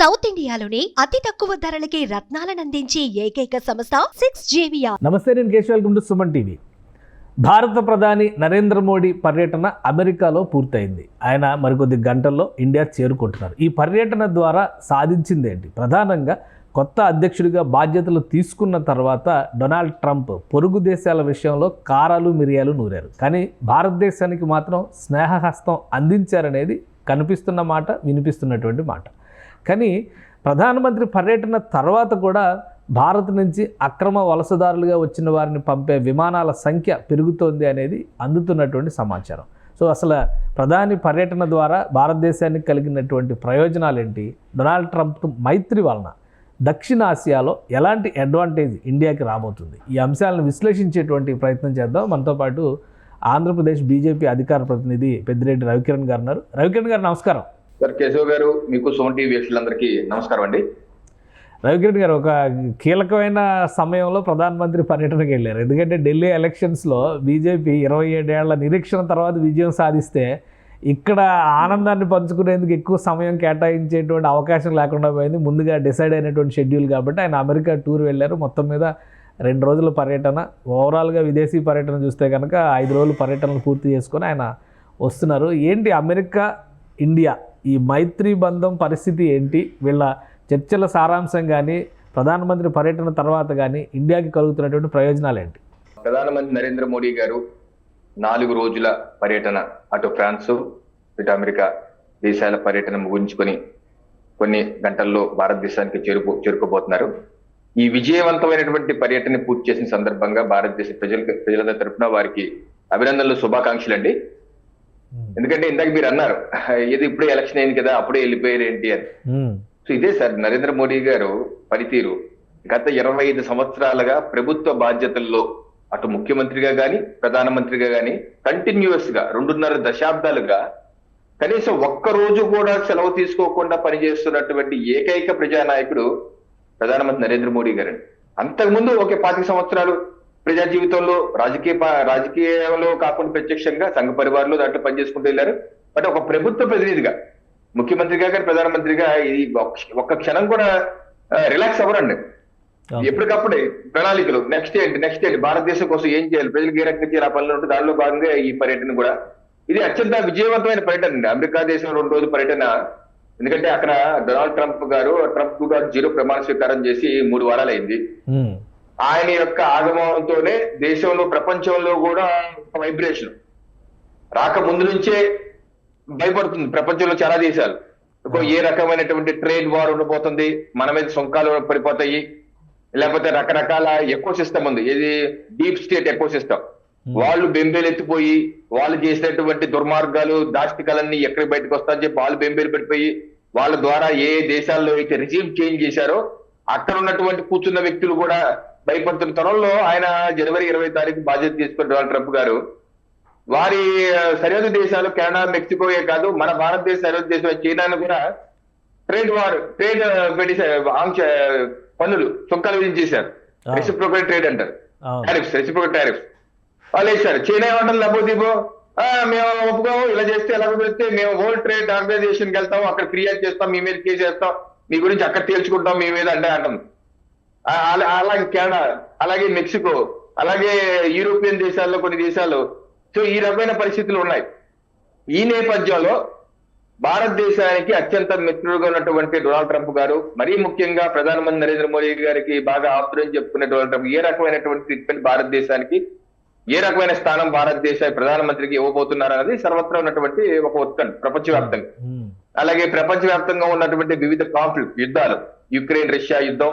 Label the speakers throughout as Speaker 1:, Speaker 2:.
Speaker 1: South ఇండియాలోని అతి తక్కువ ధరలకి రత్నాలనందించే ఏకైక సంస్థ 6JVR.
Speaker 2: నమస్తే, నేను Keshav. Welcome to Suman TV. భారత ప్రధాని నరేంద్ర మోడీ పర్యటన అమెరికాలో పూర్తయింది. ఆయన మరికొద్ది గంటల్లో ఇండియా చేరుకుంటున్నారు. ఈ పర్యటన ద్వారా సాధించింది ఏంటి? ప్రధానంగా కొత్త అధ్యక్షుడిగా బాధ్యతలు తీసుకున్న తర్వాత డొనాల్డ్ ట్రంప్ పొరుగు దేశాల విషయంలో కారాలు మిరియాలు నూరారు. కానీ భారతదేశానికి మాత్రం స్నేహహస్తం అందించారనేది కనిపిస్తున్న మాట, వినిపిస్తున్నటువంటి మాట. కానీ ప్రధానమంత్రి పర్యటన తర్వాత కూడా భారత్ నుంచి అక్రమ వలసదారులుగా వచ్చిన వారిని పంపే విమానాల సంఖ్య పెరుగుతోంది అనేది అందుతున్నటువంటి సమాచారం. సో అసలు ప్రధాని పర్యటన ద్వారా భారతదేశానికి కలిగినటువంటి ప్రయోజనాలు ఏంటి? డొనాల్డ్ ట్రంప్ మైత్రి వలన దక్షిణాసియాలో ఎలాంటి అడ్వాంటేజ్ ఇండియాకి రాబోతుంది? ఈ అంశాలను విశ్లేషించేటువంటి ప్రయత్నం చేద్దాం. మనతో పాటు ఆంధ్రప్రదేశ్ బీజేపీ అధికార ప్రతినిధి పెద్దిరెడ్డి రవికిరణ్ గారు ఉన్నారు. రవికిరణ్ గారు నమస్కారం.
Speaker 3: సార్ కేశవ్ గారు, మీకు సుమన్ టీవీ వీక్షకులందరికీ నమస్కారం అండి.
Speaker 2: రవికిరణ్ గారు, ఒక కీలకమైన సమయంలో ప్రధానమంత్రి పర్యటనకి వెళ్ళారు. ఎందుకంటే ఢిల్లీ ఎలక్షన్స్లో బీజేపీ 27 ఏళ్ల నిరీక్షణ తర్వాత విజయం సాధిస్తే ఇక్కడ ఆనందాన్ని పంచుకునేందుకు ఎక్కువ సమయం కేటాయించేటువంటి అవకాశం లేకుండా పోయింది. ముందుగా డిసైడ్ అయినటువంటి షెడ్యూల్ కాబట్టి ఆయన అమెరికా టూర్ వెళ్ళారు. మొత్తం మీద 2 రోజుల పర్యటన. ఓవరాల్గా విదేశీ పర్యటన చూస్తే కనుక 5 రోజుల పర్యటనలు పూర్తి చేసుకొని ఆయన వస్తున్నారు. ఏంటి అమెరికా ఇండియా ఈ మైత్రి బంధం పరిస్థితి ఏంటి? వీళ్ళ చర్చల సారాంశం కానీ, ప్రధానమంత్రి పర్యటన తర్వాత కానీ ఇండియాకి కలుగుతున్నటువంటి ప్రయోజనాలు ఏంటి?
Speaker 3: ప్రధానమంత్రి నరేంద్ర మోడీ గారు 4 రోజుల పర్యటన, అటు ఫ్రాన్సు ఇటు అమెరికా దేశాల పర్యటన ముగించుకొని కొన్ని గంటల్లో భారతదేశానికి చేరుకోబోతున్నారు. ఈ విజయవంతమైనటువంటి పర్యటన పూర్తి చేసిన సందర్భంగా భారతదేశ ప్రజల తరఫున వారికి అభినందనలు, శుభాకాంక్షలు అండి. ఎందుకంటే ఇందాక మీరు అన్నారు, ఇది ఇప్పుడే ఎలక్షన్ అయింది కదా, అప్పుడే వెళ్ళిపోయారు ఏంటి అని. సో ఇదే సార్ నరేంద్ర మోడీ గారు పనితీరు. గత 25 సంవత్సరాలుగా ప్రభుత్వ బాధ్యతల్లో అటు ముఖ్యమంత్రిగా గాని ప్రధానమంత్రిగా గాని కంటిన్యూస్ గా 2.5 దశాబ్దాలుగా కనీసం ఒక్క రోజు కూడా సెలవు తీసుకోకుండా పనిచేస్తున్నటువంటి ఏకైక ప్రజానాయకుడు ప్రధానమంత్రి నరేంద్ర మోడీ గారండి. అంతకుముందు ఒక 25 సంవత్సరాలు ప్రజా జీవితంలో రాజకీయంలో కాకుండా ప్రత్యక్షంగా సంఘ పరివారంలో దాంట్లో పనిచేసుకుంటూ వెళ్ళారు. బట్ ఒక ప్రభుత్వ ప్రతినిధిగా, ముఖ్యమంత్రిగా కానీ ప్రధానమంత్రిగా ఇది ఒక్క క్షణం కూడా రిలాక్స్ అవ్వరండి. ఎప్పటికప్పుడే ప్రణాళికలు, నెక్స్ట్ ఏంటి, భారతదేశం కోసం ఏం చేయాలి, ప్రజలకు ఏ రకంగా చేయాలి, ఆ పనులు ఉంటే దానిలో భాగంగా ఈ పర్యటన కూడా ఇది అత్యంత విజయవంతమైన పర్యటన అండి. అమెరికా దేశం 2 రోజుల పర్యటన. ఎందుకంటే అక్కడ డొనాల్డ్ ట్రంప్ గారు ట్రంప్ 2.0 ప్రమాణ స్వీకారం చేసి 3 వారాలు అయింది. ఆయన యొక్క ఆగమనంతోనే దేశంలో, ప్రపంచంలో కూడా ఒక వైబ్రేషన్ రాక ముందు నుంచే భయపడుతుంది ప్రపంచంలో చాలా దేశాలు. ఏ రకమైనటువంటి ట్రేడ్ వార్ ఉండబోతుంది, మన మీద సుంకాలు పడిపోతాయి, లేకపోతే రకరకాల ఎకో సిస్టమ్ ఉంది, ఇది డీప్ స్టేట్ ఎకో సిస్టమ్. వాళ్ళు బెంబేలు ఎత్తిపోయి వాళ్ళు చేసినటువంటి దుర్మార్గాలు, దాష్టికాలన్నీ ఎక్కడికి బయటకు వస్తారని చెప్పి వాళ్ళు బెంబేలు పెట్టిపోయి వాళ్ళ ద్వారా ఏ దేశాల్లో అయితే రిజీమ్ చేంజ్ చేశారో అక్కడ ఉన్నటువంటి కూర్చున్న వ్యక్తులు కూడా భయపడుతున్న తరంలో ఆయన జనవరి 20 తారీఖు బాధ్యత తీసుకున్న డొనాల్డ్ ట్రంప్ గారు వారి సరిహద్దు దేశాలు కెనడా, మెక్సికోయే కాదు, మన భారతదేశ సరిహద్దు దేశం చైనాను కూడా ట్రేడ్ పన్నులు, సుంకాలు విధించేశారు. రెసిప్రోకల్ ట్రేడ్ అంటారు, రెసిప్రోకల్ టారిఫ్స్ వాళ్ళు వేశారు. చైనా ఏమంటారు, లేకపోతే మేము ఒప్పుకోము, ఇలా చేస్తే ఎలా కుదిరితే మేము వరల్డ్ ట్రేడ్ ఆర్గనైజేషన్కి వెళ్తాం, అక్కడ ఫిర్యాదు చేస్తాం, మీ మీద కేసు చేస్తాం, మీ గురించి అక్కడ తేల్చుకుంటాం మీ మీద అంటే అంటాం. అలాగే కెనడా, అలాగే మెక్సికో, అలాగే యూరోపియన్ దేశాల్లో కొన్ని దేశాలు. సో ఈ రకమైన పరిస్థితులు ఉన్నాయి. ఈ నేపథ్యంలో భారతదేశానికి అత్యంత మిత్రుడుగా ఉన్నటువంటి డొనాల్డ్ ట్రంప్ గారు, మరీ ముఖ్యంగా ప్రధానమంత్రి నరేంద్ర మోడీ గారికి బాగా ఆప్తులని చెప్పుకునే డొనాల్డ్ ట్రంప్ ఏ రకమైనటువంటి ట్రీట్మెంట్ భారతదేశానికి, ఏ రకమైన స్థానం భారతదేశ ప్రధానమంత్రికి ఇవ్వబోతున్నారు అన్నది సర్వత్రా ఉన్నటువంటి ఒక ఉత్కంఠ ప్రపంచవ్యాప్తంగా. అలాగే ప్రపంచవ్యాప్తంగా ఉన్నటువంటి వివిధ కాన్ఫ్లిక్ట్, యుద్ధాలు, యుక్రెయిన్ రష్యా యుద్ధం,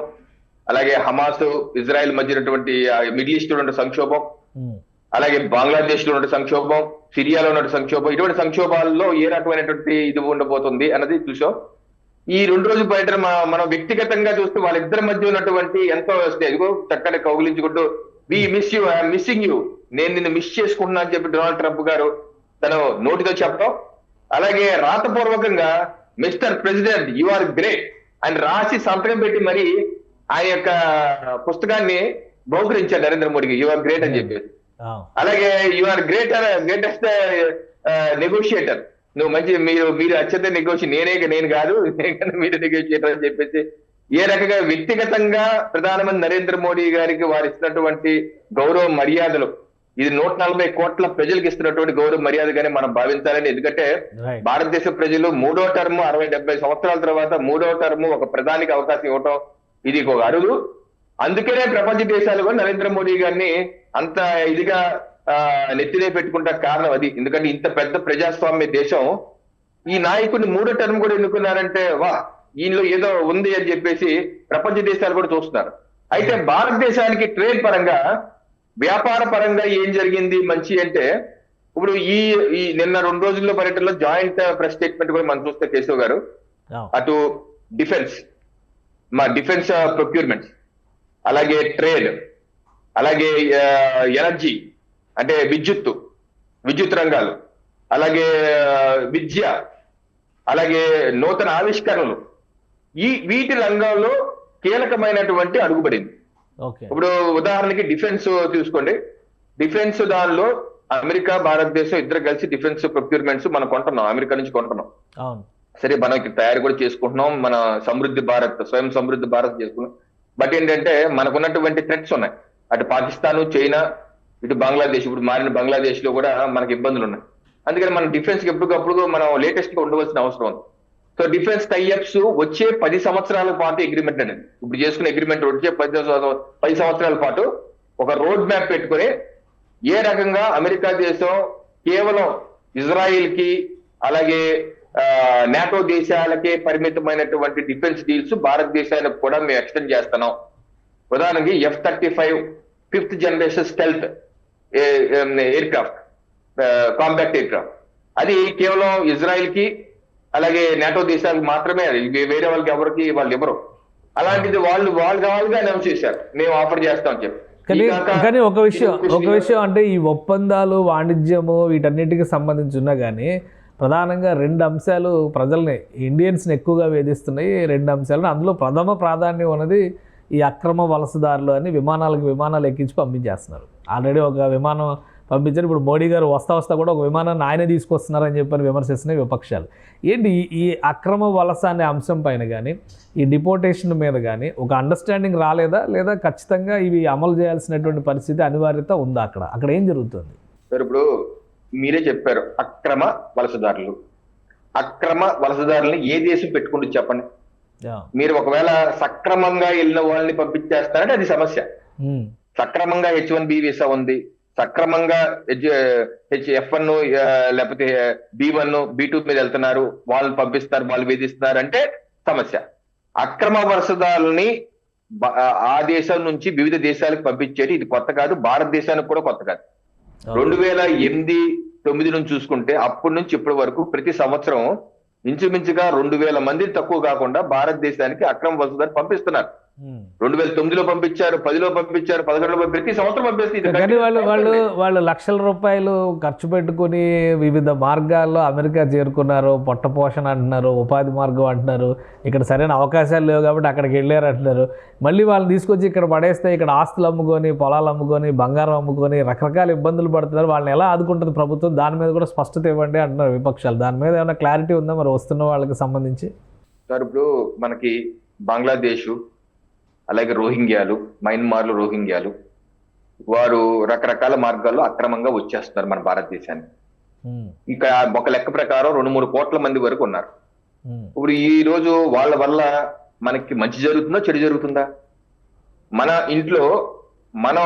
Speaker 3: అలాగే హమాస్ ఇజ్రాయెల్ మధ్య ఉన్నటువంటి మిడిల్ ఈస్ట్ లో ఉన్న సంక్షోభం, అలాగే బంగ్లాదేశ్ లో ఉన్న సంక్షోభం, సిరియాలో ఉన్న సంక్షోభం, ఇటువంటి సంక్షోభాల్లో ఏ రకమైనటువంటి ఇది ఉండబోతుంది అన్నది చూసాం. ఈ 2 రోజుల పర్యటన మనం వ్యక్తిగతంగా చూస్తూ వాళ్ళిద్దరి మధ్య ఉన్నటువంటి ఎంతో ఇదిగో చక్కని కౌగిలించుకుంటూ we miss you, I'm missing you, నేను నిన్ను మిస్ చేసుకుంటున్నా అని చెప్పి డొనాల్డ్ ట్రంప్ గారు తను నోటితో చెప్పడం, అలాగే రాతపూర్వకంగా mister president you are great అని రాసి సంతకం పెట్టి మరి ఆయన యొక్క పుస్తకాన్ని బహుకరించారు నరేంద్ర మోడీకి, యు ఆర్ గ్రేట్ అని చెప్పేసి. అలాగే యు ఆర్ గ్రేటెస్ట్ నెగోషియేటర్, నువ్వు మంచి మీరు అత్యంత నెగోషియేట్ నేను కాదు మీరు నెగోషియేటర్ అని చెప్పేసి ఏ రకంగా వ్యక్తిగతంగా ప్రధానమంత్రి నరేంద్ర మోడీ గారికి వారు ఇస్తున్నటువంటి గౌరవ మర్యాదలు ఇది 140 కోట్ల ప్రజలకు ఇస్తున్నటువంటి గౌరవ మర్యాదగానే మనం భావించాలని. ఎందుకంటే
Speaker 2: రైట్.
Speaker 3: భారతదేశ ప్రజలు 3వ టర్మ్ 60-70 సంవత్సరాల తర్వాత 3వ టర్మ్ ఒక ప్రధానికి అవకాశం ఇవ్వటం ఇది ఒక అరుదు. అందుకనే ప్రపంచ దేశాలు కూడా నరేంద్ర మోడీ గారిని అంత ఇదిగా నెత్తినే పెట్టుకుంటా కారణం అది. ఎందుకంటే ఇంత పెద్ద ప్రజాస్వామ్య దేశం ఈ నాయకుడిని 3వ టర్మ్ కూడా ఎన్నుకున్నారంటే వా ఈయనలో ఏదో ఉంది అని చెప్పేసి ప్రపంచ దేశాలు కూడా చూస్తున్నారు. అయితే భారతదేశానికి ట్రేడ్ పరంగా వ్యాపార పరంగా ఏం జరిగింది మంచి అంటే ఇప్పుడు ఈ నిన్న 2 రోజుల్లో పర్యటనలో జాయింట్ ప్రెస్ స్టేట్మెంట్ కూడా మనం చూస్తే కేశవ్ గారు అటు డిఫెన్స్ ప్రొక్యూర్మెంట్స్ అలాగే ట్రేడ్ అలాగే ఎనర్జీ అంటే విద్యుత్ రంగాలు అలాగే విద్య అలాగే నూతన ఆవిష్కరణలు వీటి రంగంలో కీలకమైనటువంటి అడుగుపడింది. ఇప్పుడు ఉదాహరణకి డిఫెన్స్ తీసుకోండి. డిఫెన్స్ దానిలో అమెరికా భారతదేశం ఇద్దరు కలిసి డిఫెన్స్ ప్రొక్యూర్మెంట్స్ మనం కొంటున్నాం, అమెరికా నుంచి కొంటున్నాం. సరే మనం ఇక్కడ తయారు కూడా చేసుకుంటున్నాం, మన స్వయం సమృద్ధి భారత్ చేసుకున్నాం. బట్ ఏంటంటే మనకున్నటువంటి థ్రెట్స్ ఉన్నాయి. అటు పాకిస్తాన్, చైనా, ఇటు బంగ్లాదేశ్, ఇప్పుడు మారిన బంగ్లాదేశ్ లో కూడా మనకి ఇబ్బందులు ఉన్నాయి. అందుకని మనం డిఫెన్స్ కి ఎప్పటికప్పుడు మనం లేటెస్ట్ గా ఉండవలసిన అవసరం ఉంది. సో డిఫెన్స్ టైఅప్స్ వచ్చే 10 సంవత్సరాల పాటు అగ్రిమెంట్ అనేది ఇప్పుడు చేసుకున్న అగ్రిమెంట్ వచ్చే 10 సంవత్సరాల పాటు ఒక రోడ్ మ్యాప్ పెట్టుకుని ఏ రకంగా అమెరికా దేశం కేవలం ఇజ్రాయిల్ కి అలాగే నాటో దేశాలకే పరిమితమైనటువంటి డిఫెన్స్ డీల్స్ భారతదేశానికి కూడా మేము ఎక్స్టెండ్ చేస్తున్నాం. ఉదాహరణకి F-35 5th generation stealth aircraft, compact aircraft, అది కేవలం ఇజ్రాయిల్ కి అలాగే నాటో దేశాలకు మాత్రమే, వేరే వాళ్ళకి ఎవరికి వాళ్ళు ఎవరు. అలాంటిది వాళ్ళు కావాలిగా అనౌన్స్ చేశారు మేము ఆఫర్ చేస్తాం చెప్పి.
Speaker 2: కానీ ఒక విషయం అంటే ఈ ఒప్పందాలు వాణిజ్యము వీటన్నిటికి సంబంధించి ఉన్నా కానీ ప్రధానంగా 2 అంశాలు ప్రజల్ని ఇండియన్స్ని ఎక్కువగా వేధిస్తున్నాయి. 2 అంశాలు, అందులో ప్రథమ ప్రాధాన్యం ఉన్నది ఈ అక్రమ వలసదారులు అని విమానాలు ఎక్కించి పంపించేస్తున్నారు. ఆల్రెడీ ఒక విమానం పంపించారు. ఇప్పుడు మోడీ గారు వస్తా కూడా ఒక విమానాన్ని ఆయనే తీసుకొస్తున్నారని చెప్పని విమర్శిస్తున్నాయి విపక్షాలు. ఏంటి ఈ అక్రమ వలస అనే అంశం పైన కానీ ఈ డిపోర్టేషన్ మీద కానీ ఒక అండర్స్టాండింగ్ రాలేదా, లేదా ఖచ్చితంగా ఇవి అమలు చేయాల్సినటువంటి పరిస్థితి అనివార్యత ఉందా? అక్కడ ఏం జరుగుతుంది?
Speaker 3: సార్ ఇప్పుడు మీరే చెప్పారు అక్రమ వలసదారులని ఏ దేశం పెట్టుకుంటూ చెప్పండి. మీరు ఒకవేళ సక్రమంగా వెళ్ళిన వాళ్ళని పంపించేస్తారంటే అది సమస్య. సక్రమంగా H-1B వీసా ఉంది, సక్రమంగా F-1 లేకపోతే B-1 B-2 మీద వెళ్తున్నారు, వాళ్ళని పంపిస్తారు, వాళ్ళు వేధిస్తున్నారు అంటే సమస్య. అక్రమ వలసదారులని ఆ దేశం నుంచి వివిధ దేశాలకు పంపించేది ఇది కొత్త కాదు, భారతదేశానికి కూడా కొత్త కాదు. 2008-9 నుంచి చూసుకుంటే అప్పటి నుంచి ఇప్పటి వరకు ప్రతి సంవత్సరం ఇంచుమించుగా 2000 మంది తక్కువ కాకుండా భారతదేశానికి అక్రమ వలసదారులు పంపిస్తున్నారు. 2009లో పంపించారు, 10లో పంపించారు, 11లో ప్రతి సంవత్సరం పంపిస్తారు.
Speaker 2: కానీ వాళ్ళు లక్షల రూపాయలు ఖర్చు పెట్టుకుని వివిధ మార్గాల్లో అమెరికా చేరుకున్నారు, పొట్ట పోషణ అంటున్నారు, ఉపాధి మార్గం అంటున్నారు, ఇక్కడ సరైన అవకాశాలు లేవు కాబట్టి అక్కడికి వెళ్ళారు అంటున్నారు. మళ్ళీ వాళ్ళని తీసుకొచ్చి ఇక్కడ పడేస్తే ఇక్కడ ఆస్తులు అమ్ముకొని, పొలాలు అమ్ముకొని, బంగారం అమ్ముకొని రకరకాల ఇబ్బందులు పడుతున్నారు. వాళ్ళని ఎలా ఆదుకుంటుంది ప్రభుత్వం? దాని మీద కూడా స్పష్టత ఇవ్వండి అంటున్నారు విపక్షాలు. దాని మీద ఏమైనా క్లారిటీ ఉందా మరి వస్తున్న వాళ్ళకి సంబంధించి?
Speaker 3: సార్ ఇప్పుడు మనకి బంగ్లాదేశ్ అలాగే మయన్మార్లు రోహింగ్యాలు వారు రకరకాల మార్గాల్లో అక్రమంగా వచ్చేస్తున్నారు మన భారతదేశానికి. ఇంకా ఒక లెక్క ప్రకారం 2-3 కోట్ల మంది వరకు ఉన్నారు. ఇప్పుడు ఈ రోజు వాళ్ళ వల్ల మనకి మంచి జరుగుతుందా చెడు జరుగుతుందా? మన ఇంట్లో మనం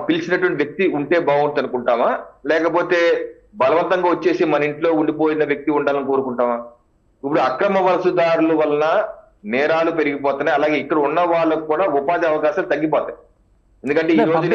Speaker 3: పిలిచినటువంటి వ్యక్తి ఉంటే బాగుంటుంది అనుకుంటామా, లేకపోతే బలవంతంగా వచ్చేసి మన ఇంట్లో ఉండిపోయిన వ్యక్తి ఉండాలని కోరుకుంటామా? ఇప్పుడు అక్రమ వలసదారుల వలన నేరాలు పెరిగిపోతున్నాయి, అలాగే ఇక్కడ ఉన్న వాళ్ళకు కూడా ఉపాధి అవకాశాలు తగ్గిపోతాయి. ఎందుకంటే ఈ రోజు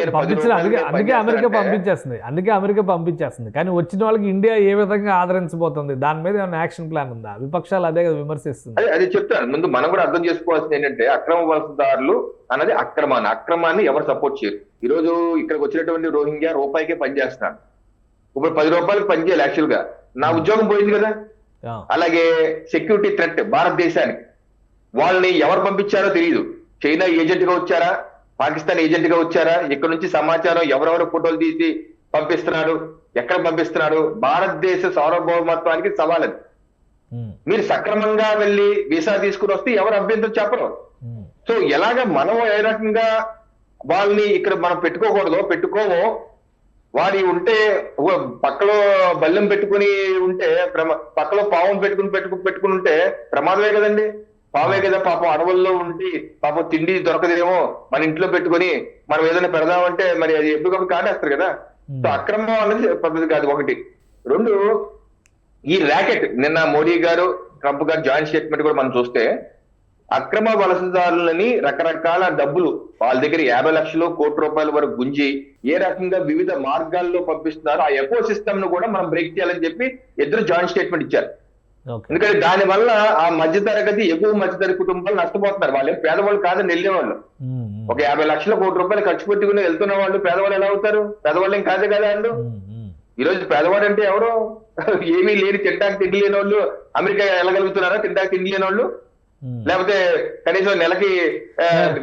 Speaker 2: అందుకే అమెరికా పంపించేస్తుంది. కానీ వచ్చిన వాళ్ళకి ఇండియా ఏ విధంగా ఆదరించబోతుంది? దాని మీద ఏమైనా యాక్షన్ ప్లాన్ ఉందా? విపక్షాలు అదే విమర్శిస్తుంది.
Speaker 3: అది చెప్తాను. ముందు మనం కూడా అర్థం చేసుకోవాల్సింది ఏంటంటే అక్రమ వలసదారులు అన్నది అక్రమాన్ని ఎవరు సపోర్ట్ చేయరు. ఈ రోజు ఇక్కడికి వచ్చినటువంటి రోహింగ్యా రూపాయికే పనిచేస్తున్నాడు. ఇప్పుడు 10 రూపాయలకు పనిచేయాలి. యాక్చువల్ గా నా ఉద్యోగం పోయింది కదా. అలాగే సెక్యూరిటీ థ్రెట్ భారతదేశానికి. వాళ్ళని ఎవరు పంపించారో తెలియదు. చైనా ఏజెంట్ గా వచ్చారా, పాకిస్తాన్ ఏజెంట్ గా వచ్చారా, ఇక్కడ నుంచి సమాచారం ఎవరెవరు ఫోటోలు తీసి పంపిస్తున్నారు, ఎక్కడ పంపిస్తున్నాడు? భారతదేశ సార్వభౌమత్వానికి సవాల్ అది. మీరు సక్రమంగా వెళ్ళి వీసా తీసుకుని వస్తే ఎవరు అభ్యంతరం చెప్పరు. సో ఎలాగ మనం ఏ రకంగా వాళ్ళని ఇక్కడ మనం పెట్టుకోము, వాడి ఉంటే పక్కలో బల్లెం పెట్టుకుని ఉంటే పక్కలో పావం పెట్టుకుని ఉంటే ప్రమాదమే కదండి. పావే కదా పాపం అడవుల్లో ఉండి పాపం తిండి దొరకదేమో మన ఇంట్లో పెట్టుకుని మనం ఏదైనా పెడదామంటే మరి అది ఎప్పటికప్పుడు కాటేస్తారు కదా. సో అక్రమం అనేది పద్ధతి కాదు. ఒకటి. రెండు, ఈ ర్యాకెట్ నిన్న మోడీ గారు ట్రంప్ గారు జాయింట్ స్టేట్మెంట్ కూడా మనం చూస్తే అక్రమ వలసదారులని రకరకాల డబ్బులు వాళ్ళ దగ్గర 50 లక్షలు కోటి రూపాయల వరకు గుంజి ఏ రకంగా వివిధ మార్గాల్లో పంపిస్తున్నారో ఆ ఎకో సిస్టమ్ ను కూడా మనం బ్రేక్ చేయాలని చెప్పి ఇద్దరు జాయింట్ స్టేట్మెంట్ ఇచ్చారు. ఎందుకంటే దాని వల్ల ఆ మధ్యతరగతి ఎగువ మధ్యతరగతి కుటుంబాలు నష్టపోతున్నారు. వాళ్ళేం పేదవాళ్ళు కాదని వెళ్ళేవాళ్ళు. ఒక 50 లక్షల కోటి రూపాయలు ఖర్చు పెట్టుకుని వెళ్తున్న వాళ్ళు పేదవాళ్ళు ఎలా అవుతారు? పేదవాళ్ళు ఏం కాదే కదా అండు. ఈ రోజు పేదవాడు అంటే ఎవరు? ఏమీ లేని తింటానికి తిండి లేని వాళ్ళు అమెరికా వెళ్ళగలుగుతున్నారా? తింటానికి తిండి లేని వాళ్ళు? లేకపోతే కనీసం నెలకి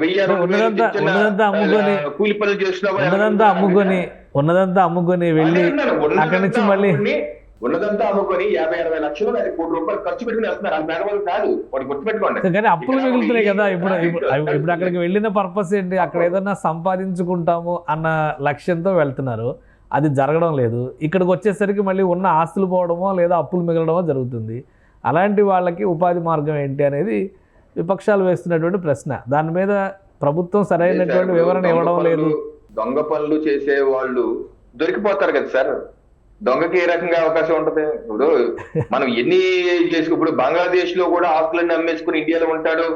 Speaker 3: 1000 కూలి పనులు చేస్తున్నా
Speaker 2: ఉన్నదంతా అమ్ముకొని వెళ్ళి అక్కడి నుంచి మళ్ళీ
Speaker 3: ఉన్నదంతా అమ్ముకొని 50-60 లక్షలు కోటి రూపాయలు ఖర్చు పెట్టుకుని వెళ్తున్నారు. అది పేదవాళ్ళు కాదు, వాడు గుర్తుపెట్టుకోండి.
Speaker 2: కానీ అప్పులు మిగులుతున్నాయి కదా. ఇప్పుడు అక్కడికి వెళ్ళిన పర్పస్ ఏంటి? అక్కడ ఏదన్నా సంపాదించుకుంటాము అన్న లక్ష్యంతో వెళ్తున్నారు. అది జరగడం లేదు. ఇక్కడికి వచ్చేసరికి మళ్ళీ ఉన్న ఆస్తులు పోవడమో లేదా అప్పులు మిగలడమో జరుగుతుంది. అలాంటి వాళ్ళకి ఉపాధి మార్గం ఏంటి అనేది విపక్షాలు వేస్తున్నటువంటి ప్రశ్న. దాని మీద ప్రభుత్వం సరైనటువంటి వివరణ ఇవ్వడం లేదు.
Speaker 3: దొంగ పనులు చేసే వాళ్ళు దొరికిపోతారు కదా సార్. దొంగకి ఏ రకంగా అవకాశం ఉంటది? ఇప్పుడు మనం ఎన్ని ఇప్పుడు బంగ్లాదేశ్ లో కూడా ఆస్తులన్నీ అమ్మేసుకుని ఇండియాలో ఉంటాడు,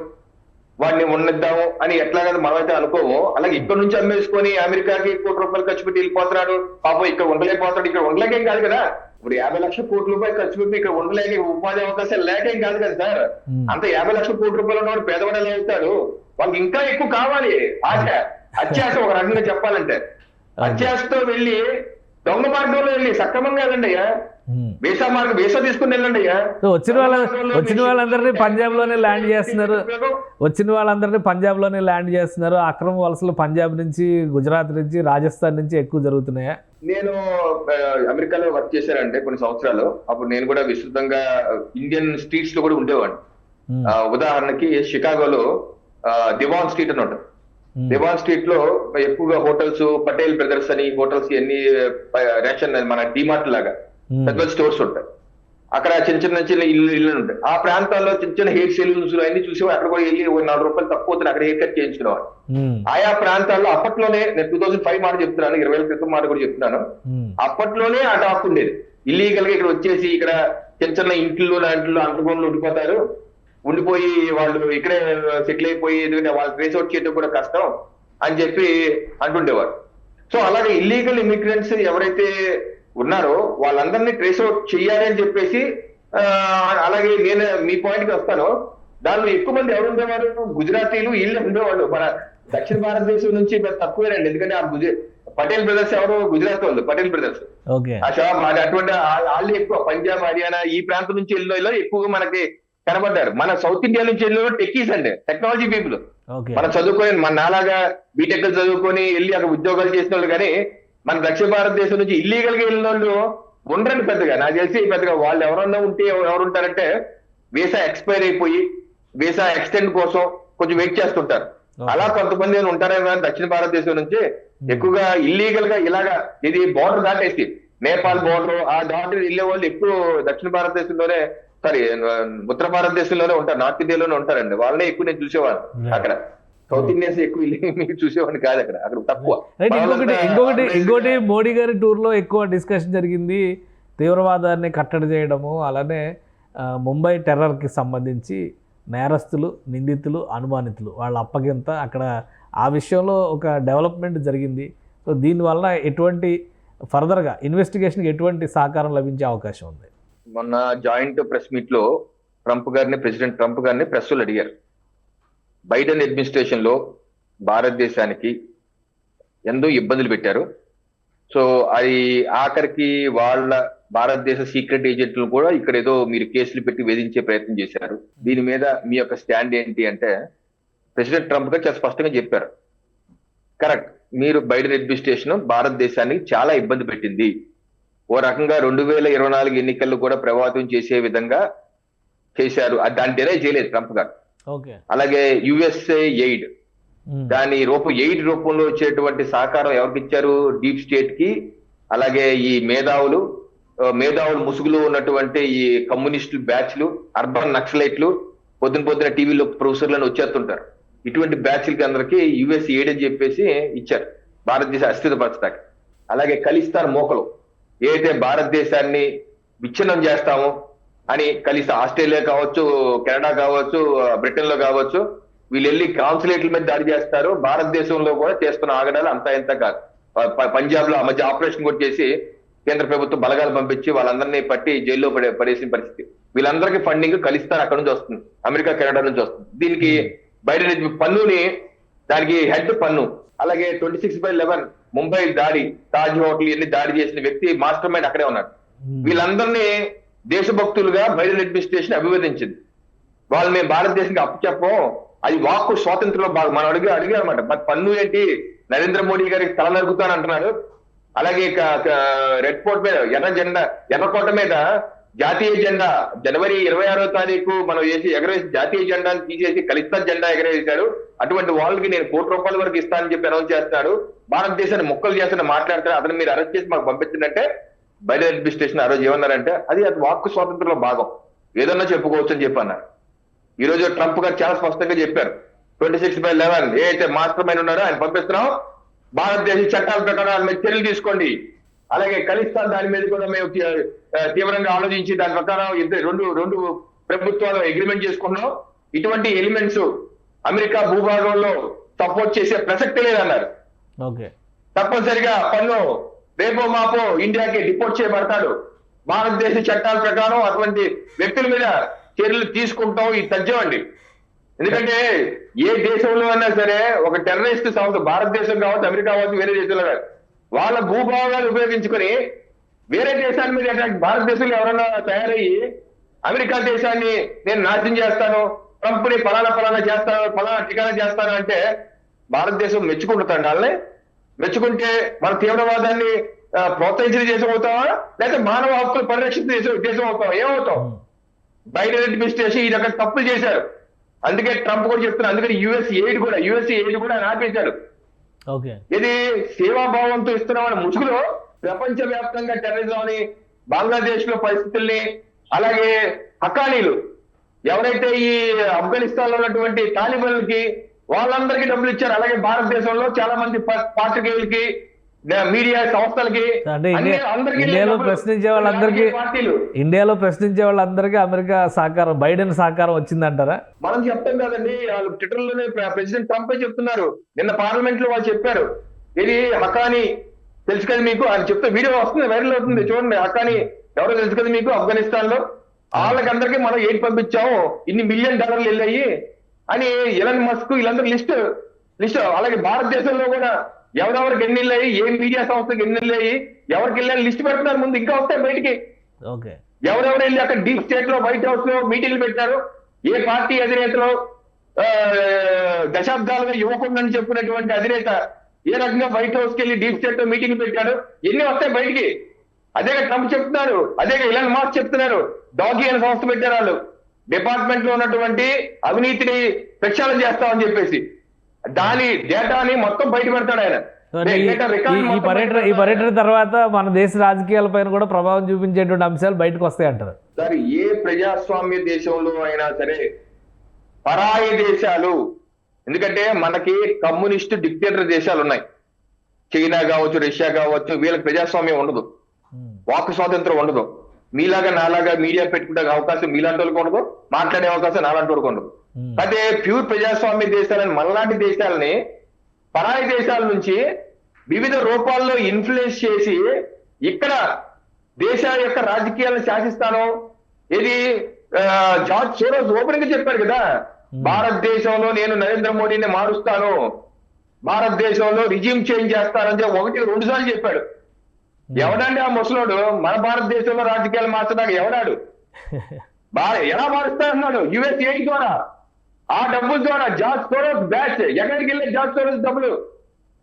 Speaker 3: వాడిని ఉండద్దాము అని ఎట్లా కదా మనమైతే అనుకోము. అలాగే ఇక్కడ నుంచి అమ్మేసుకొని అమెరికాకి కోటి రూపాయలు ఖర్చు పెట్టి వెళ్ళిపోతున్నాడు. పాపం ఇక్కడ ఉండలేకపోతాడు. ఇక్కడ ఉండలేకేం కాదు కదా. ఇప్పుడు 50 లక్షల కోట్ల రూపాయలు ఖర్చు పెట్టి ఇక్కడ ఉండలేక ఉపాధి అవకాశాలు లేకేం కాదు కదా సార్. అంత 50 లక్షల కోట్ల రూపాయలు ఉన్నవాడు పేదవాడు ఎలా అవుతాడు? వాళ్ళకి ఇంకా ఎక్కువ కావాలి. అత్యాశ ఒక రకంగా చెప్పాలంటే అత్యాశతో వెళ్ళి దొంగ మార్గంలో వెళ్ళి సక్రమంగా వెళ్ళండి అయ్యా. వీసా తీసుకుని వెళ్ళండి అయ్యా.
Speaker 2: వచ్చిన వాళ్ళందరినీ పంజాబ్ లోనే ల్యాండ్ చేస్తున్నారు. అక్రమ వలసలు పంజాబ్ నుంచి, గుజరాత్ నుంచి, రాజస్థాన్ నుంచి ఎక్కువ జరుగుతున్నాయా?
Speaker 3: నేను అమెరికాలో వర్క్ చేశానంటే కొన్ని సంవత్సరాలు. అప్పుడు నేను కూడా విస్తృతంగా ఇండియన్ స్ట్రీట్స్ లో కూడా ఉండేవాడిని. ఉదాహరణకి షికాగోలో దివాన్ స్ట్రీట్ అని ఉంటుంది. దివాన్ స్ట్రీట్ లో ఎక్కువగా హోటల్స్, పటేల్ బ్రదర్స్ అని హోటల్స్, ఎన్ని రేషన్ మన డిమార్ట్ లాగా పెద్ద స్టోర్స్ ఉంటాయి. అక్కడ చిన్న చిన్న ఇల్లు ఉంటాయి. ఆ ప్రాంతాల్లో చిన్న హెయిర్ సెలూన్స్ అన్ని చూసి అక్కడ కూడా వెళ్ళి 4 రూపాయలు తక్కువ అవుతుంది అక్కడ హెయిర్ కట్ చేయించుకునేవాడు. ఆయా ప్రాంతాల్లో అప్పట్లోనే, నేను 2005 మాట చెప్తున్నాను, 20 ఏళ్ల క్రితం మాట కూడా చెప్తున్నాను, అప్పట్లోనే ఆ టాక్ ఉండేది. ఇల్లీగల్ గా ఇక్కడ వచ్చేసి ఇక్కడ చిన్న ఇంట్లో లాంటిలో అంతకుండా ఉండిపోయి వాళ్ళు ఇక్కడే సెటిల్ అయిపోయి ఎందుకంటే వాళ్ళు ట్రేస్ అవుట్ చేయడం కూడా కష్టం అని చెప్పి అంటుండేవారు. సో అలాగే ఇల్లీగల్ ఇమిగ్రెంట్స్ ఎవరైతే ఉన్నారో వాళ్ళందరినీ ట్రేస్ అవుట్ చెయ్యాలి అని చెప్పేసి, అలాగే నేను మీ పాయింట్ కి వస్తాను. దానిలో ఎక్కువ మంది ఎవరు ఉండేవారు? గుజరాతీలు, వీళ్ళు ఉండేవాళ్ళు. మన దక్షిణ భారతదేశం నుంచి తక్కువేనండి. ఎందుకంటే ఆ పటేల్ బ్రదర్స్ ఎవరు? గుజరాత్ వాళ్ళు, పటేల్ బ్రదర్స్. అటువంటి వాళ్ళు ఎక్కువ పంజాబ్, హర్యానా ఈ ప్రాంతం నుంచి వెళ్ళిలో ఎక్కువగా మనకి కనబడ్డారు. మన సౌత్ ఇండియా నుంచి వెళ్ళిన టెక్కీస్ అండి, టెక్నాలజీ పీపుల్. మనం చదువుకొని మన నాలాగా బీటెక్ చదువుకొని వెళ్ళి అక్కడ ఉద్యోగాలు చేసిన వాళ్ళు, కానీ మన దక్షిణ భారతదేశం నుంచి ఇల్లీగల్ గా వెళ్ళిన వాళ్ళు ఉండరండి పెద్దగా. నాకు తెలిసి పెద్దగా వాళ్ళు ఎవరన్నా ఉంటే ఎవరుంటారంటే వీసా ఎక్స్పైర్ అయిపోయి వీసా ఎక్స్టెండ్ కోసం కొంచెం వెయిట్ చేస్తుంటారు. అలా కొంతమంది ఉంటారేమో. కానీ దక్షిణ భారతదేశం నుంచి ఎక్కువగా ఇల్లీగల్ గా ఇలాగా ఇది బోర్డర్ దాటేసి నేపాల్ బోర్డర్ ఆ దాటి వెళ్ళే వాళ్ళు ఎక్కువ దక్షిణ భారతదేశంలోనే, సారీ ఉత్తర భారతదేశంలోనే ఉంటారు, నార్త్ ఇండియాలోనే ఉంటారండి. వాళ్ళనే ఎక్కువ నేను చూసేవాడిని. అక్కడ సౌత్ ఇండియన్స్ ఎక్కువ చూసేవాడిని కాదు, అక్కడ తక్కువ.
Speaker 2: ఇంకోటి మోడీ గారి టూర్ లో ఎక్కువ డిస్కషన్ జరిగింది తీవ్రవాదాన్ని కట్టడి చేయడము, అలానే ముంబై టెర్రర్కి సంబంధించి నేరస్తులు, నిందితులు, అనుమానితులు వాళ్ళ అప్పగింత అక్కడ ఆ విషయంలో ఒక డెవలప్మెంట్ జరిగింది. సో దీనివల్ల ఎటువంటి ఫర్దర్గా ఇన్వెస్టిగేషన్కి ఎటువంటి సహకారం లభించే అవకాశం ఉంది?
Speaker 3: మొన్న జాయింట్ ప్రెస్ మీట్ లో ప్రెసిడెంట్ ట్రంప్ గారిని ప్రెస్ వాళ్ళు అడిగారు, బైడెన్ అడ్మినిస్ట్రేషన్ లో భారతదేశానికి ఎంతో ఇబ్బందులు పెట్టారు. సో అది ఆఖరికి వాళ్ళ భారతదేశ సీక్రెట్ ఏజెంట్లు కూడా ఇక్కడ ఏదో మీరు కేసులు పెట్టి వేధించే ప్రయత్నం చేశారు. దీని మీద మీ యొక్క స్టాండ్ ఏంటి అంటే ప్రెసిడెంట్ ట్రంప్ గారు చాలా స్పష్టంగా చెప్పారు, కరెక్ట్, మీరు బైడెన్ అడ్మినిస్ట్రేషన్ భారతదేశానికి చాలా ఇబ్బంది పెట్టింది. ఓ రకంగా 2024 ఎన్నికల్లో కూడా ప్రభావితం చేసే విధంగా చేశారు. దాన్ని డినై చేయలేదు ట్రంప్ గారు.
Speaker 2: ఓకే.
Speaker 3: అలాగే యుఎస్ఏ ఎయిడ్, దాని ఎయిడ్ రూపంలో వచ్చేటువంటి సహకారం ఎవరికి ఇచ్చారు? డీప్ స్టేట్ కి. అలాగే ఈ మేధావులు ముసుగులో ఉన్నటువంటి ఈ కమ్యూనిస్టు బ్యాచ్లు, అర్బన్ నక్సలైట్లు, పొద్దున టీవీలో ప్రొఫెసర్లను వచ్చేస్తుంటారు. ఇటువంటి బ్యాచ్లకి అందరికి యుఎస్ ఎయిడ్ అని చెప్పేసి ఇచ్చారు భారతదేశ అస్థిరపరచడానికి. అలాగే ఖలిస్తాన్ మోకలు ఏదైతే భారతదేశాన్ని విచ్ఛిన్నం చేస్తామో అని ఆస్ట్రేలియా కావచ్చు, కెనడా కావచ్చు, బ్రిటన్ లో కావచ్చు, వీళ్ళు వెళ్ళి కాన్సులేట్ల మీద దాడి చేస్తారు. భారతదేశంలో కూడా చేస్తున్న ఆగడాలు అంతా ఇంత కాదు. పంజాబ్ లో ఆ మధ్య ఆపరేషన్ కూడా చేసి కేంద్ర ప్రభుత్వం బలగాలు పంపించి వాళ్ళందరినీ పట్టి జైల్లో పడేసిన పరిస్థితి. వీళ్ళందరికీ ఫండింగ్ ఖలిస్తాన్ అక్కడ నుంచి వస్తుంది, అమెరికా, కెనడా నుంచి వస్తుంది. దీనికి బయట పన్నుని, దానికి హెడ్ పన్ను. అలాగే 26/11 ముంబై దాడి, తాజ్ హోటల్ ఇవన్నీ దాడి చేసిన వ్యక్తి మాస్టర్ మైండ్ అక్కడే ఉన్నాడు. వీళ్ళందరినీ దేశభక్తులుగా బైడెన్ అడ్మినిస్ట్రేషన్ అభివర్ణించింది. వాళ్ళు మేము భారతదేశానికి అప్పచెప్పం, అది వాక్కు స్వాతంత్రంలో భాగం. మనం అడిగారన్నమాట. మరి పన్ను ఏంటి? నరేంద్ర మోడీ గారికి తల నరుకుతాను అంటున్నాడు. అలాగే రెడ్ ఫోర్ట్ మీద ఎర్రకోట మీద జాతీయ జెండా జనవరి 26వ తారీఖు మనం ఎగరేసి జాతీయ జెండాను తీసేసి ఖలిస్తాన్ జెండా ఎగరేశారు. అటువంటి వాళ్ళకి నేను ₹1 వరకు ఇస్తానని చెప్పి అనౌన్స్ చేస్తున్నాడు. భారతదేశాన్ని మొక్కలు చేస్తున్న మాట్లాడతారు. అతను మీరు అరెస్ట్ చేసి మాకు పంపించిందంటే బైడెన్ అడ్మినిస్ట్రేషన్ ఆ రోజు ఏమన్నారంటే అది వాక్కు స్వాతంత్రంలో భాగం, ఏదన్నా చెప్పుకోవచ్చు అని చెప్పి అన్నారు. ఈ రోజు ట్రంప్ గారు చాలా స్పష్టంగా చెప్పారు, 26/11 ఏదైతే మాస్టర్ మైండ్ ఉన్నారో ఆయన పంపిస్తున్నాం, భారతదేశ చట్టాల ప్రకారం ఆయన మీద చర్యలు తీసుకోండి. అలాగే ఖలిస్తాన్ దాని మీద కూడా మేము తీవ్రంగా ఆలోచించి దాని ప్రకారం రెండు ప్రభుత్వాలు అగ్రిమెంట్ చేసుకున్నాం. ఇటువంటి ఎలిమెంట్స్ అమెరికా భూభాగంలో సపోర్ట్ చేసే ప్రసక్తి లేదన్నారు. తప్పనిసరిగా పన్ను రేపో మాపో ఇండియాకి డిపోర్ట్ చేయబడతాడు. భారతదేశ చట్టాల ప్రకారం అటువంటి వ్యక్తుల మీద చర్యలు తీసుకుంటాం. ఇది తథ్యమండి. ఎందుకంటే ఏ దేశంలో అయినా సరే ఒక టెర్రరిస్ట్ సంస్థ, భారతదేశం కావచ్చు, అమెరికా కావచ్చు, వేరే దేశంలో కాదు, వాళ్ళ భూభాగాలు ఉపయోగించుకొని వేరే దేశాన్ని మీద భారతదేశంలో ఎవరైనా తయారయ్యి అమెరికా దేశాన్ని నేను నాశనం చేస్తాను, ట్రంప్ ని ఫలానా చేస్తాను, ఫలానా ఠికానా చేస్తాను అంటే భారతదేశం మెచ్చుకుంటుందండి. వాళ్ళని మెచ్చుకుంటే మన తీవ్రవాదాన్ని ప్రోత్సహించిన దేశం అవుతావా, లేకపోతే మానవ హక్కులు పరిరక్షించిన దేశం అవుతావా? ఏమవుతాం? బైడెన్ అడ్మినిస్ట్రేషన్ ఇది అక్కడ తప్పులు చేశారు. అందుకే ట్రంప్ కూడా చెప్తున్నారు. అందుకని యుఎస్ ఎయిడ్ కూడా ఆపేశారు. ఇది సేవాభావంతో ఇస్తున్నామని ముసుగులో ప్రపంచ వ్యాప్తంగా టెర్రరిజం అని, బంగ్లాదేశ్ లో పరిస్థితుల్ని, అలాగే హకానీలు ఎవరైతే ఈ ఆఫ్ఘనిస్తాన్ లో ఉన్నటువంటి తాలిబాన్లకి వాళ్ళందరికీ డబ్బులు ఇచ్చారు. అలాగే భారతదేశంలో చాలా మంది పాత్రికేయులకి, మీడియా సంస్థలకి,
Speaker 2: ఇండియాలో ప్రశ్నించే వాళ్ళందరికీ అమెరికా సహకారం, బైడెన్ సహకారం వచ్చిందంటారా?
Speaker 3: మనం చెప్తాం కదండి. వాళ్ళు ట్విట్టర్ లోనే ప్రెసిడెంట్ ట్రంప్ చెప్తున్నారు. నిన్న పార్లమెంట్ లో వాళ్ళు చెప్పారు, ఇది హకానీ తెలుసు కదా మీకు, ఆయన చెప్తే వీడియో వస్తుంది, వైరల్ అవుతుంది, చూడండి. హకానీ ఎవరో తెలుసు కదా మీకు, ఆఫ్ఘనిస్తాన్ లో వాళ్ళకందరికీ మనం ఎయిడ్ పంపించాము, ఇన్ని $1 మిలియన్ వెళ్ళాయి అని ఎలన్ మస్క్ వీళ్ళందరూ లిస్ట్. అలాగే భారతదేశంలో కూడా ఎవరెవరికి ఎన్ని వెళ్ళాయి, ఏ మీడియా సంస్థకి ఎన్ని వెళ్ళాయి, ఎవరికి వెళ్ళాయి లిస్ట్ పెడుతున్నారు. ముందు ఇంకా వస్తాయి బయటికి. ఎవరెవరు వెళ్ళి అక్కడ డీప్ స్టేట్ లో, వైట్ హౌస్ లో మీటింగ్లు పెట్టారు, ఏ పార్టీ అధినేతలో దశాబ్దాలుగా యువకుందని చెప్పినటువంటి అధినేత ఏ రకంగా వైట్ హౌస్ కి వెళ్ళి డీప్ స్టేట్ లో మీటింగ్ పెట్టారు, ఎన్ని వస్తాయి బయటికి. అదేగా ట్రంప్ చెప్తున్నారు, అదేగా ఎలన్ మస్క్ చెప్తున్నారు. డాగి అనే సంస్థ పెట్టారు వాళ్ళు, డిపార్ట్మెంట్ లో ఉన్నటువంటి అవినీతిని ప్రక్షాళన చేస్తామని చెప్పేసి దాని డేటాని మొత్తం బయట పెడతాడు ఆయన.
Speaker 2: ఈ పర్యటన తర్వాత మన దేశ రాజకీయాల పైన కూడా ప్రభావం చూపించేటువంటి అంశాలు బయటకు వస్తాయి అంటారు.
Speaker 3: సరే, ఏ ప్రజాస్వామ్య దేశంలో అయినా సరే పరాయి దేశాలు, ఎందుకంటే మనకి కమ్యూనిస్ట్ డిక్టేటర్ దేశాలు ఉన్నాయి, చైనా కావచ్చు, రష్యా కావచ్చు, వీళ్ళకి ప్రజాస్వామ్యం ఉండదు, వాక్ స్వాతంత్రం ఉండదు. మీలాగా నాలాగా మీడియా పెట్టుకుంటే అవకాశం మీలాంటి వాళ్ళకి ఉండదు, మాట్లాడే అవకాశం నాలాంటి వాళ్ళకి ఉండదు. అదే ప్యూర్ ప్రజాస్వామ్య దేశాలని, మనలాంటి దేశాలని పరాయి దేశాల నుంచి వివిధ రూపాల్లో ఇన్ఫ్లుయెన్స్ చేసి ఇక్కడ దేశాల యొక్క రాజకీయాలను శాసిస్తాను. ఇది జార్జ్ సోరోస్ ఓపెన్ గా చెప్పారు కదా, భారతదేశంలో నేను నరేంద్ర మోడీని మారుస్తాను, భారతదేశంలో రిజిమ్ చేంజ్ చేస్తానని చెప్పి 1-2 సార్లు చెప్పాడు. ఎవడండి ఆ ముసలోడు? మన భారతదేశంలో రాజకీయాలు మార్చడానికి ఎవడాడు? ఎలా మారుస్తా అన్నాడు? యుఎస్ ఎయిడ్ ద్వారా, ఆ డబ్బుల ద్వారా జార్జ్ సోరోస్ బ్యాచ్ ఎక్కడికి వెళ్ళే జార్జ్ సోరోస్ డబ్బులు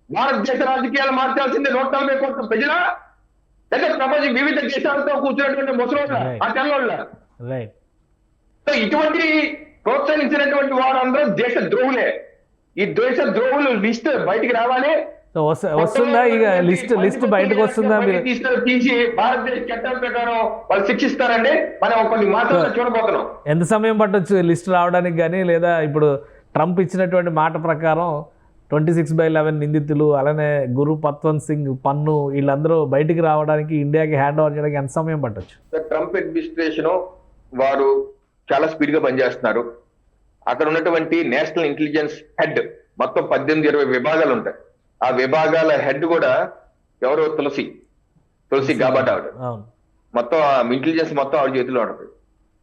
Speaker 3: భారతదేశ రాజకీయాలు మార్చాల్సిందే 140 కోట్ల ప్రజల లేదా ప్రపంచ వివిధ దేశాలతో కూర్చున్నటువంటి ముసలోళ్ళ ఆ తెల్లోళ్ళ.
Speaker 2: రైట్.
Speaker 3: సో ఇటువంటి ప్రోత్సహించినటువంటి వారందరూ దేశ ద్రోహులే. ఈ దేశ ద్రోహులు లిస్ట్ బయటికి రావాలి.
Speaker 2: సో వస్తుందా ఇక లిస్ట్ బయటకు వస్తుందా? మీరు
Speaker 3: తీసి భారతదేశ చట్టాల ప్రకారం వాళ్ళు శిక్షిస్తారండి. మనం కొన్ని మాత్రం చూడబోతున్నాం.
Speaker 2: ఎంత సమయం పట్టొచ్చు లిస్ట్ రావడానికి కానీ, లేదా ఇప్పుడు ట్రంప్ ఇచ్చినటువంటి మాట ప్రకారం 26/11 నిందితులు, అలానే గురు పత్వంత్ సింగ్, పన్ను వీళ్ళందరూ బయటికి రావడానికి, ఇండియాకి హ్యాండ్ ఓవర్ చేయడానికి ఎంత సమయం పట్టొచ్చు?
Speaker 3: ట్రంప్ అడ్మినిస్ట్రేషన్ వారు చాలా స్పీడ్ గా పనిచేస్తున్నారు. అక్కడ ఉన్నటువంటి నేషనల్ ఇంటెలిజెన్స్ హెడ్ మొత్తం 18-20 విభాగాలు ఉంటాయి. ఆ విభాగాల హెడ్ కూడా ఎవరో తులసి గాబాట్ ఆవిడ. మొత్తం ఇంటెలిజెన్స్ మొత్తం ఆవిడ చేతిలో ఉంటుంది.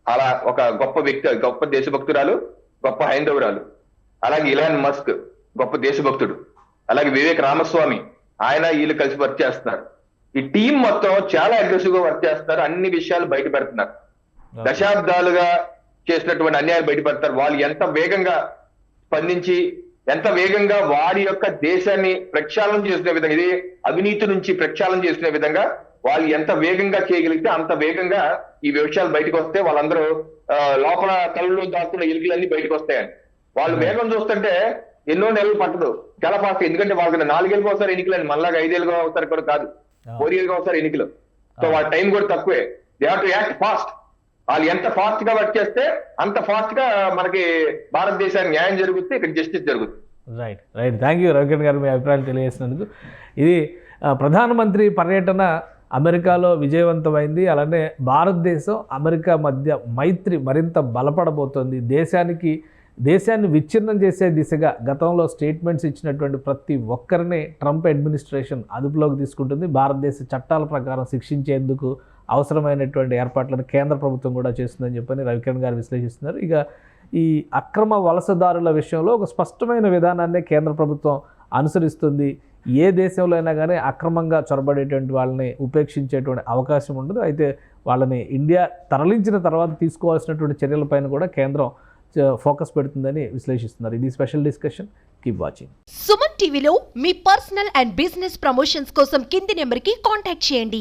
Speaker 3: అలా ఒక గొప్ప వ్యక్తి, గొప్ప దేశభక్తురాలు, గొప్ప హైందవురాలు. అలాగే ఇలాన్ మస్క్ గొప్ప దేశభక్తుడు. అలాగే వివేక్ రామస్వామి, ఆయన వీళ్ళు కలిసి వర్క్ చేస్తున్నారు. ఈ టీం మొత్తం చాలా అగ్రెసివ్ గా వర్క్ చేస్తున్నారు. అన్ని విషయాలు బయట పెడుతున్నారు. దశాబ్దాలుగా చేసినటువంటి అన్యాయాలు బయటపడతారు. వాళ్ళు ఎంత వేగంగా స్పందించి, ఎంత వేగంగా వారి యొక్క దేశాన్ని ప్రక్షాళన చేసుకునే విధంగా, ఇది అవినీతి నుంచి ప్రక్షాళన చేసుకునే విధంగా వాళ్ళు ఎంత వేగంగా చేయగలిగితే అంత వేగంగా ఈ విషయాలు బయటకు వస్తే వాళ్ళందరూ లోపల కళ్ళలో దాక్కున్న ఎలుకలన్నీ బయటకు వస్తాయని. వాళ్ళు వేగం చూస్తుంటే ఎన్నో నెలలు పట్టదు, చాలా ఫాస్ట్. ఎందుకంటే వాళ్ళకి 4 ఏళ్ళకి ఒకసారి ఎన్నికలు, మళ్ళాగా 5 ఏళ్ళుగా ఒకసారి కూడా కాదు, 4 ఏళ్ళుగా ఒకసారి ఎన్నికలు. సో వాళ్ళ టైం కూడా తక్కువే. They have to act fast. వాళ్ళు ఎంత ఫాస్ట్ గా వర్క్ చేస్తే అంత ఫాస్ట్ గా మనకి భారతదేశానికి న్యాయం జరుగుతుంది, ఇక్కడ జస్టిస్ జరుగుతుంది.
Speaker 2: రైట్. థ్యాంక్ యూ రవికిరణ్ గారు, మీ అభిప్రాయాలు తెలియజేసినందుకు. ఇది ప్రధానమంత్రి పర్యటన అమెరికాలో విజయవంతమైంది. అలానే భారతదేశం అమెరికా మధ్య మైత్రి మరింత బలపడబోతోంది. దేశాన్ని విచ్ఛిన్నం చేసే దిశగా గతంలో స్టేట్మెంట్స్ ఇచ్చినటువంటి ప్రతి ఒక్కరిని ట్రంప్ అడ్మినిస్ట్రేషన్ అదుపులోకి తీసుకుంటుంది. భారతదేశ చట్టాల ప్రకారం శిక్షించేందుకు అవసరమైనటువంటి ఏర్పాట్లను కేంద్ర ప్రభుత్వం కూడా చేస్తుందని చెప్పని రవికిరణ్ గారు విశ్లేషిస్తున్నారు. ఇక ఈ అక్రమ వలసదారుల విషయంలో ఒక స్పష్టమైన విధానాన్ని కేంద్ర ప్రభుత్వం అనుసరిస్తుంది. ఏ దేశంలో అయినా కానీ అక్రమంగా చొరబడేటువంటి వాళ్ళని ఉపేక్షించేటువంటి అవకాశం ఉండదు. అయితే వాళ్ళని ఇండియా తరలించిన తర్వాత తీసుకోవాల్సినటువంటి చర్యలపైన కూడా కేంద్రం ఫోకస్ పెడుతుందని విశ్లేషిస్తున్నారు. ఇది special discussion. Keep watching.
Speaker 1: Suman టీవీలో మీ పర్సనల్ అండ్ బిజినెస్ ప్రమోషన్స్ కోసం కింది నెంబర్కి కాంటాక్ట్ చేయండి.